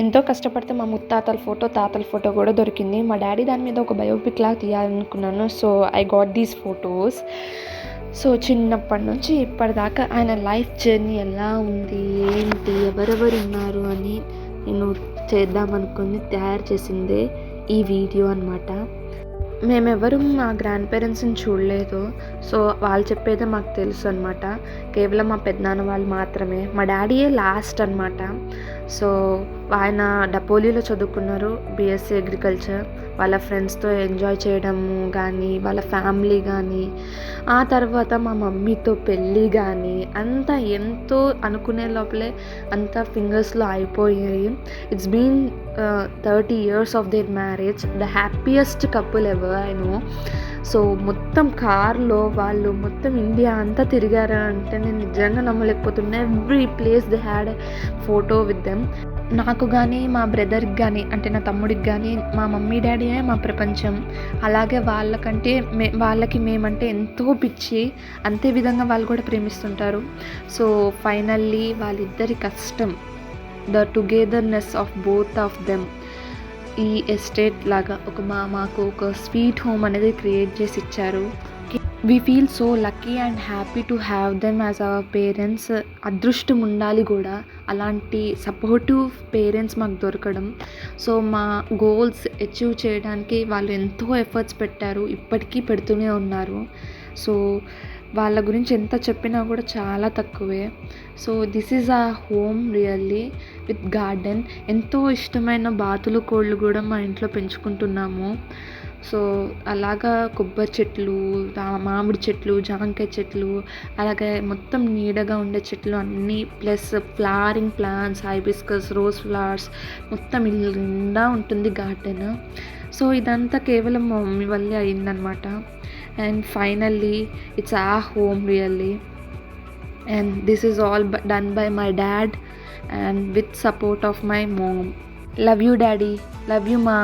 ఎంతో కష్టపడితే మా ముత్తాతల ఫోటో, తాతల ఫోటో కూడా దొరికింది. మా డ్యాడీ దాని మీద ఒక బయోపిక్ లాగా తీయాలనుకున్నాను. So I got these photos. So చిన్నప్పటి నుంచి ఇప్పటిదాకా ఆయన లైఫ్ జర్నీ ఎలా ఉంది, ఏంటి, ఎవరెవరు ఉన్నారు అని నేను చేద్దామనుకుని తయారు చేసిందే ఈ వీడియో అనమాట. మేమెవరు మా గ్రాండ్ పేరెంట్స్ని చూడలేదు. సో వాళ్ళు చెప్పేదే మాకు తెలుసు అనమాట. కేవలం మా పెద్దనాన్న వాళ్ళు మాత్రమే. మా డాడీయే లాస్ట్ అనమాట. సో ఆయన డపోలీలో చదువుకున్నారు, బీఎస్సీ అగ్రికల్చర్. వాళ్ళ ఫ్రెండ్స్తో ఎంజాయ్ చేయడము కానీ, వాళ్ళ ఫ్యామిలీ కానీ, ఆ తర్వాత మా మమ్మీతో పెళ్ళి కానీ అంతా ఎంతో అనుకునే లోపలే అంతా ఫింగర్స్లో అయిపోయాయి. It's been 30 years of their marriage. The happiest couple ever I know. So మొత్తం కార్లో వాళ్ళు మొత్తం ఇండియా అంతా తిరిగారు అంటే నేను నిజంగా నమ్మలేకపోతున్నా. Every place they had photo with them. నాకు కానీ, మా బ్రదర్కి కానీ, అంటే నా తమ్ముడికి కానీ మా మమ్మీ డాడీయే మా ప్రపంచం. అలాగే వాళ్ళకంటే వాళ్ళకి మేమంటే ఎంతో పిచ్చి. అంతే విధంగా వాళ్ళు కూడా ప్రేమిస్తుంటారు. సో ఫైనల్లీ వాళ్ళిద్దరి కష్టం, the togetherness of both of them ఈ ఎస్టేట్ లాగా మాకు ఒక స్వీట్ హోమ్ అనేది క్రియేట్ చేసి ఇచ్చారు. We feel so lucky and happy to have them as our parents. అదృష్టం ఉండాలి కూడా అలాంటి సపోర్టివ్ పేరెంట్స్ మాకు దొరకడం. సో మా గోల్స్ అచీవ్ చేయడానికి వాళ్ళు ఎంతో ఎఫర్ట్స్ పెట్టారు, ఇప్పటికీ పెడుతూనే ఉన్నారు. సో వాళ్ళ గురించి ఎంత చెప్పినా కూడా చాలా తక్కువే. సో దిస్ ఈజ్ ఆ హోమ్ రియల్లీ విత్ గార్డెన్. ఎంతో ఇష్టమైన బాతులు, కోళ్ళు కూడా మా ఇంట్లో పెంచుకుంటున్నాము. సో అలాగా కొబ్బరి చెట్లు, మామిడి చెట్లు, జాంకాయ చెట్లు, అలాగే మొత్తం నీడగా ఉండే చెట్లు అన్నీ, plus flowering plants, hibiscus, rose flowers, మొత్తం ఇల్లు నిండా ఉంటుంది గార్డెన్. సో ఇదంతా కేవలం మా మమ్మీ వల్లే అయిందనమాట. అండ్ ఫైనల్లీ ఇట్స్ ఆ home really. And this is all done by my dad and with support of my mom. Love you daddy, love you మా.